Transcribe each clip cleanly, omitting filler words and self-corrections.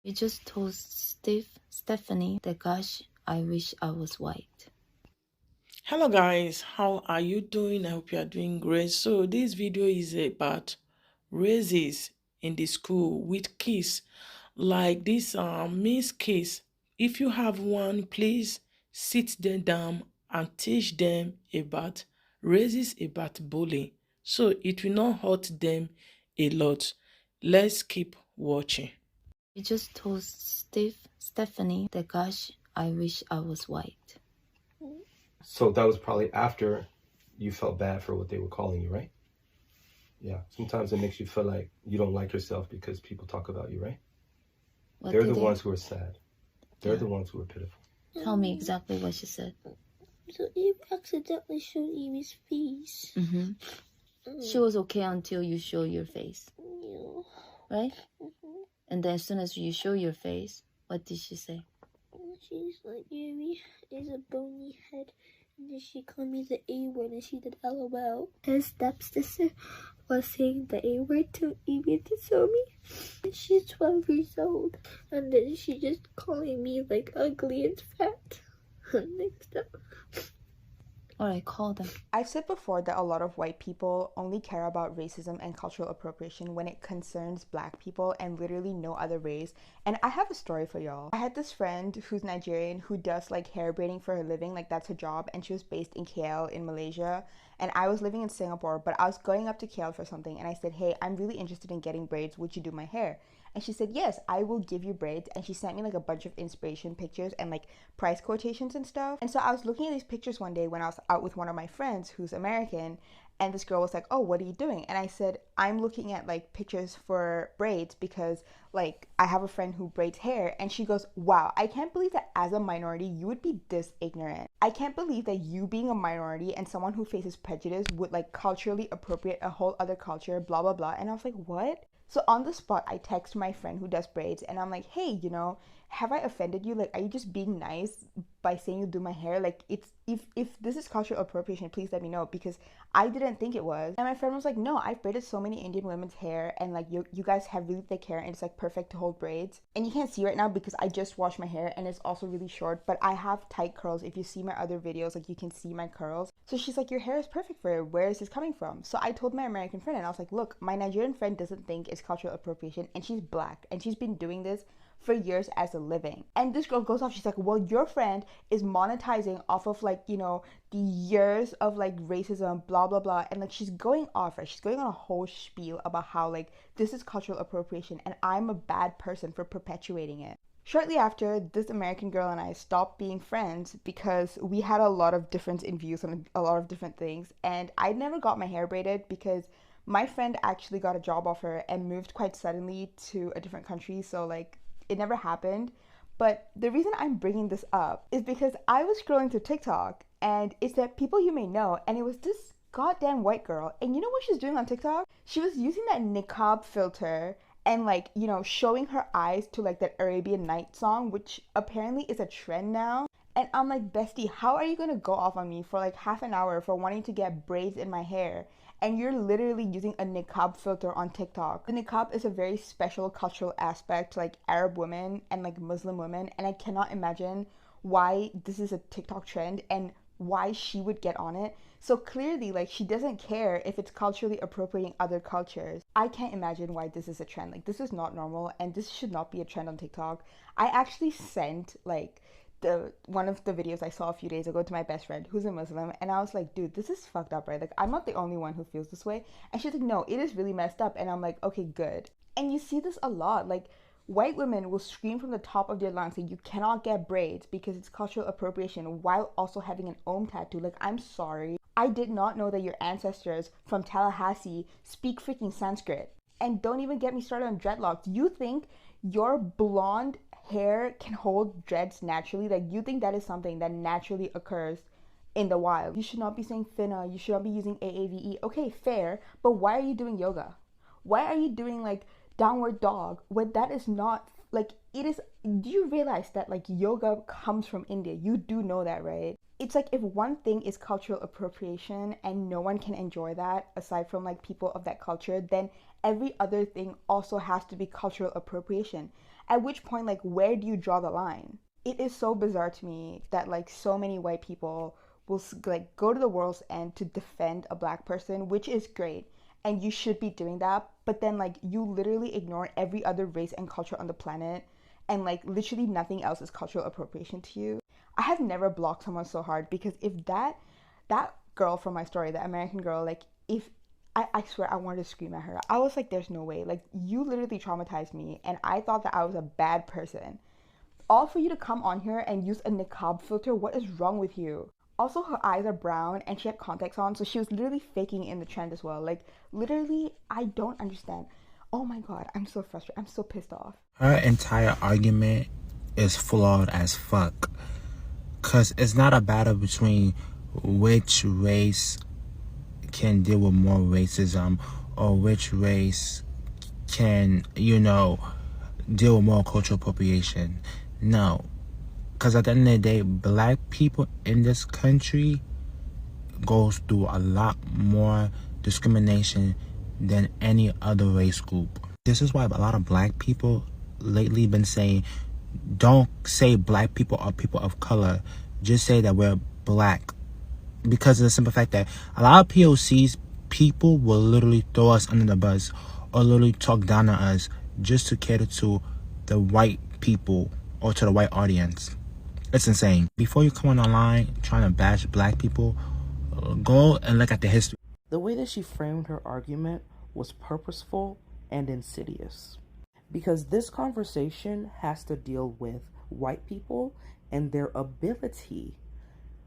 You just told Stephanie that gosh, I wish I was white. Hello guys, how are you doing? I hope you are doing great. So this video is about races in the school with kids. Like this Miss Kiss. If you have one, please sit them down and teach them about races, about bullying. So it will not hurt them a lot. Let's keep watching. You just told Stephanie that gosh, I wish I was white. So that was probably after you felt bad for what they were calling you, right? Yeah. Sometimes it makes you feel like you don't like yourself because people talk about you, right? What They're did the they? ones who are sad. They're Yeah. the ones who are pitiful. Tell me exactly what she said. So Eve accidentally showed Evie's face. She was okay until you show your face, Yeah. right? And then as soon as you show your face, what did she say? She's like, Evie is a bony head. And then she called me the A word and she did LOL. His stepsister was saying the A word to Evie to show me. And she's 12 years old. And then she just calling me like ugly and fat. Next up. Alright, call them. I've said before that a lot of white people only care about racism and cultural appropriation when it concerns black people and literally no other race. And I have a story for y'all. I had this friend who's Nigerian who does like hair braiding for her living, like that's her job, and she was based in KL in Malaysia. And I was living in Singapore, but I was going up to KL for something and I said, hey, I'm really interested in getting braids. Would you do my hair? And she said, yes, I will give you braids. And she sent me like a bunch of inspiration pictures and like price quotations and stuff. And so I was looking at these pictures one day when I was out with one of my friends who's American. And this girl was like, oh, what are you doing? And I said, I'm looking at like pictures for braids because like I have a friend who braids hair. And she goes, wow, I can't believe that as a minority, you would be this ignorant. I can't believe that you being a minority and someone who faces prejudice would like culturally appropriate a whole other culture, blah, blah, blah. And I was like, what? So on the spot, I text my friend who does braids and I'm like, hey, you know, have I offended you? Like, are you just being nice by saying you do my hair? Like, it's if this is cultural appropriation, please let me know because I didn't think it was. And my friend was like, no, I've braided so many Indian women's hair and like you guys have really thick hair and it's like perfect to hold braids. And you can't see right now because I just washed my hair and it's also really short, but I have tight curls. If you see my other videos, like you can see my curls. So she's like, your hair is perfect for it. Where is this coming from? So I told my American friend and I was like, look, my Nigerian friend doesn't think it's cultural appropriation and she's black and she's been doing this for years as a living. And this girl goes off, she's like, well, your friend is monetizing off of like, you know, the years of like racism, blah, blah, blah. And like she's going off, right? She's going on a whole spiel about how like this is cultural appropriation and I'm a bad person for perpetuating it. Shortly after, this American girl and I stopped being friends because we had a lot of difference in views on a lot of different things. And I never got my hair braided because my friend actually got a job offer and moved quite suddenly to a different country. So like it never happened. But the reason I'm bringing this up is because I was scrolling through TikTok and it said people you may know, and it was this goddamn white girl. And you know what she's doing on TikTok? She was using that niqab filter and like, you know, showing her eyes to like that Arabian Night song, which apparently is a trend now. And I'm like, bestie, how are you gonna go off on me for like half an hour for wanting to get braids in my hair? And you're literally using a niqab filter on TikTok. The niqab is a very special cultural aspect to like Arab women and like Muslim women. And I cannot imagine why this is a TikTok trend and why she would get on it. So clearly, like, she doesn't care if it's culturally appropriating other cultures. I can't imagine why this is a trend. Like, this is not normal and this should not be a trend on TikTok. I actually sent like one of the videos I saw a few days ago to my best friend who's a Muslim, and I was like, dude, this is fucked up, right? Like, I'm not the only one who feels this way. And she's like, no, it is really messed up. And I'm like, okay, good. And you see this a lot. Like, white women will scream from the top of their lungs saying you cannot get braids because it's cultural appropriation while also having an Om tattoo. Like, I'm sorry. I did not know that your ancestors from Tallahassee speak freaking Sanskrit. And don't even get me started on dreadlocks. You think your blonde hair can hold dreads naturally? Like, you think that is something that naturally occurs in the wild? You should not be saying finna. You should not be using AAVE. Okay, fair. But why are you doing yoga? Why are you doing like downward dog when that is not like it is? Do you realize that like yoga comes from India? You do know that, right? It's like if one thing is cultural appropriation and no one can enjoy that aside from like people of that culture, then every other thing also has to be cultural appropriation. At which point, like, where do you draw the line? It is so bizarre to me that, like, so many white people will, like, go to the world's end to defend a black person, which is great. And you should be doing that. But then, like, you literally ignore every other race and culture on the planet. And, like, literally nothing else is cultural appropriation to you. I have never blocked someone so hard, because if that girl from my story, the American girl, like, if I swear I wanted to scream at her. I was like, there's no way. Like, you literally traumatized me, and I thought that I was a bad person. All for you to come on here and use a niqab filter, what is wrong with you? Also, her eyes are brown and she had contacts on, so she was literally faking in the trend as well. Like, literally, I don't understand. Oh my god, I'm so frustrated. I'm so pissed off. Her entire argument is flawed as fuck. Because it's not a battle between which race can deal with more racism or which race can, deal with more cultural appropriation. No. Because at the end of the day, black people in this country goes through a lot more discrimination than any other race group. This is why a lot of black people lately been saying, don't say black people are people of color, just say that we're black. Because of the simple fact that a lot of POCs, people will literally throw us under the bus or literally talk down on us just to cater to the white people or to the white audience. It's insane. Before you come on online trying to bash black people, go and look at the history. The way that she framed her argument was purposeful and insidious. Because this conversation has to deal with white people and their ability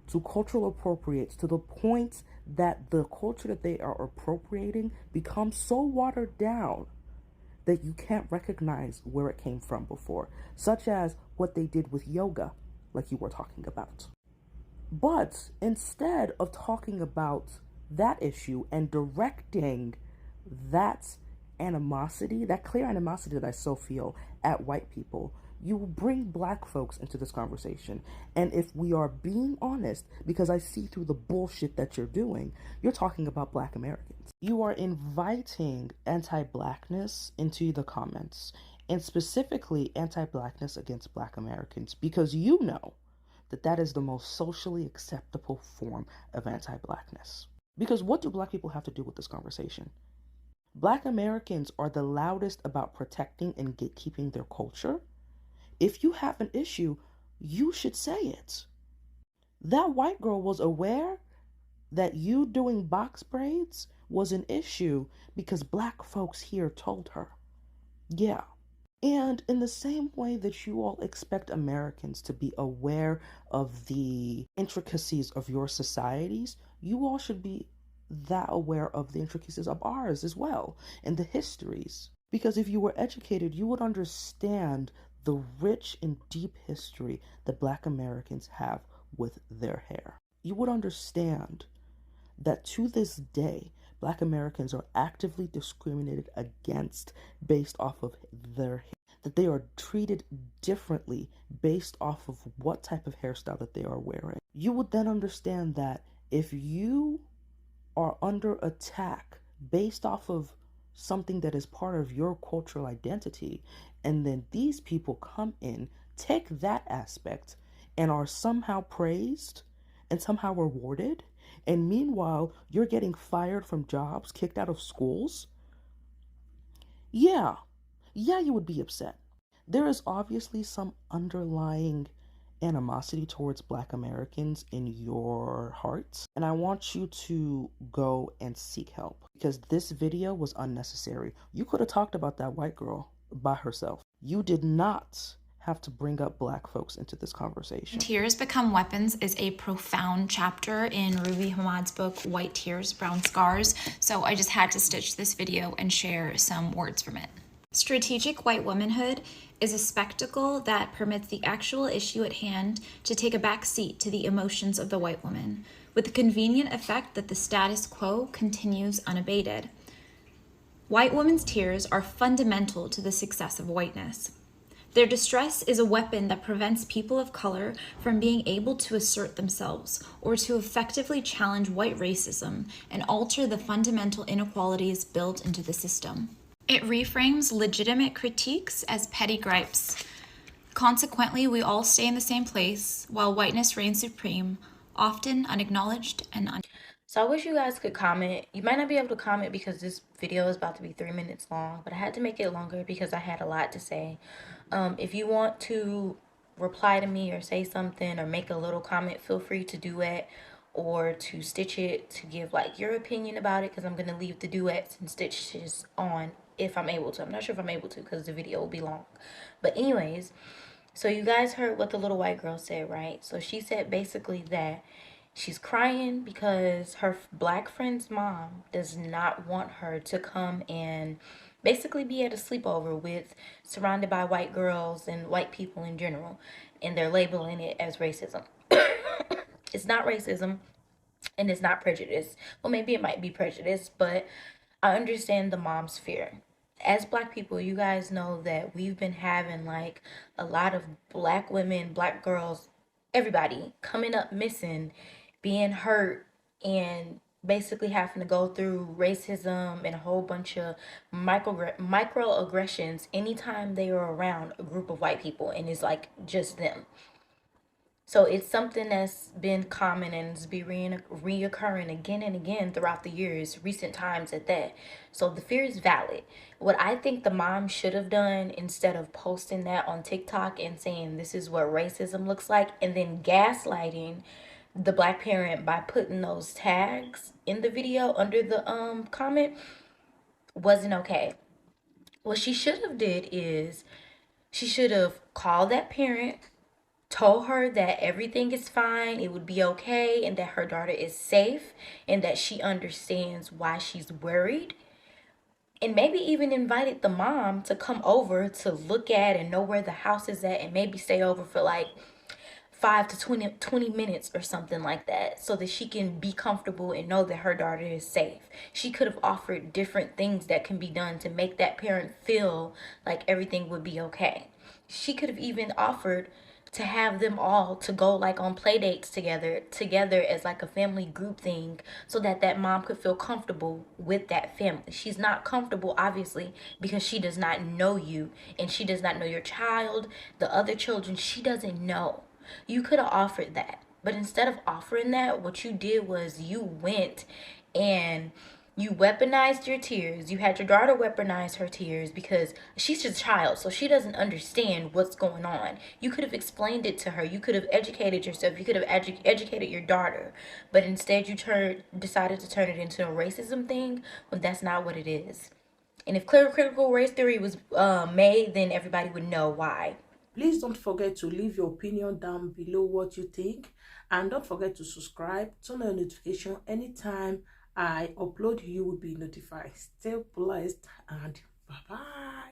to cultural appropriate to the point that the culture that they are appropriating becomes so watered down that you can't recognize where it came from before, such as what they did with yoga, like you were talking about. But instead of talking about that issue and directing that animosity, that clear animosity that I so feel at white people, you bring black folks into this conversation. And if we are being honest, because I see through the bullshit that you're doing, you're talking about black Americans. You are inviting anti-blackness into the comments, and specifically anti-blackness against black Americans, because you know that that is the most socially acceptable form of anti-blackness. Because what do black people have to do with this conversation? Black Americans are the loudest about protecting and gatekeeping their culture. If you have an issue, you should say it. That white girl was aware that you doing box braids was an issue because black folks here told her. Yeah. And in the same way that you all expect Americans to be aware of the intricacies of your societies, you all should be that aware of the intricacies of ours as well, and the histories. Because if you were educated, you would understand the rich and deep history that black Americans have with their hair. You would understand that to this day, black Americans are actively discriminated against based off of their hair, that they are treated differently based off of what type of hairstyle that they are wearing. You would then understand that if you are under attack based off of something that is part of your cultural identity, and then these people come in, take that aspect, and are somehow praised and somehow rewarded, and meanwhile you're getting fired from jobs, kicked out of schools, yeah, you would be upset. There is obviously some underlying animosity towards black Americans in your hearts, and I want you to go and seek help, because this video was unnecessary. You could have talked about that white girl by herself. You did not have to bring up black folks into this conversation. Tears Become Weapons is a profound chapter in Ruby Hamad's book, White Tears, Brown Scars, so I just had to stitch this video and share some words from it. Strategic white womanhood is a spectacle that permits the actual issue at hand to take a back seat to the emotions of the white woman, with the convenient effect that the status quo continues unabated. White women's tears are fundamental to the success of whiteness. Their distress is a weapon that prevents people of color from being able to assert themselves or to effectively challenge white racism and alter the fundamental inequalities built into the system. It reframes legitimate critiques as petty gripes. Consequently, we all stay in the same place while whiteness reigns supreme, often unacknowledged and So I wish you guys could comment. You might not be able to comment because this video is about to be 3 minutes long, but I had to make it longer because I had a lot to say. If you want to reply to me or say something or make a little comment, feel free to do it, or to stitch it to give like your opinion about it, because I'm going to leave the duets and stitches on if I'm able to. I'm not sure if I'm able to because the video will be long. But anyways, so you guys heard what the little white girl said, right? So she said basically that she's crying because her black friend's mom does not want her to come and basically be at a sleepover with, surrounded by white girls and white people in general, and they're labeling it as racism. It's not racism and it's not prejudice. Well, maybe it might be prejudice, but I understand the mom's fear. As black people, you guys know that we've been having like a lot of black women, black girls, everybody coming up missing, being hurt, and basically having to go through racism and a whole bunch of microaggressions anytime they are around a group of white people and it's like just them. So it's something that's been common and it's been reoccurring again and again throughout the years, recent times at that. So the fear is valid. What I think the mom should have done, instead of posting that on TikTok and saying this is what racism looks like, and then gaslighting the black parent by putting those tags in the video under the comment, wasn't okay. What she should have did is she should have called that parent, told her that everything is fine, it would be okay, and that her daughter is safe, and that she understands why she's worried. And maybe even invited the mom to come over to look at and know where the house is at, and maybe stay over for like 5 to 20 minutes or something like that, so that she can be comfortable and know that her daughter is safe. She could have offered different things that can be done to make that parent feel like everything would be okay. She could have even offered to have them all to go like on play dates together as like a family group thing, so that that mom could feel comfortable with that family. She's not comfortable obviously because she does not know you, and she does not know your child, the other children, she doesn't know. You could have offered that, but instead of offering that, what you did was you went and you weaponized your tears. You had your daughter weaponize her tears because she's just a child, so she doesn't understand what's going on. You could have explained it to her. You could have educated yourself. You could have educated your daughter. But instead, you decided to turn it into a racism thing when that's not what it is. And if critical race theory was made, then everybody would know why. Please don't forget to leave your opinion down below what you think, and don't forget to subscribe, turn on notification. Anytime I upload, you will be notified. Stay blessed and bye bye.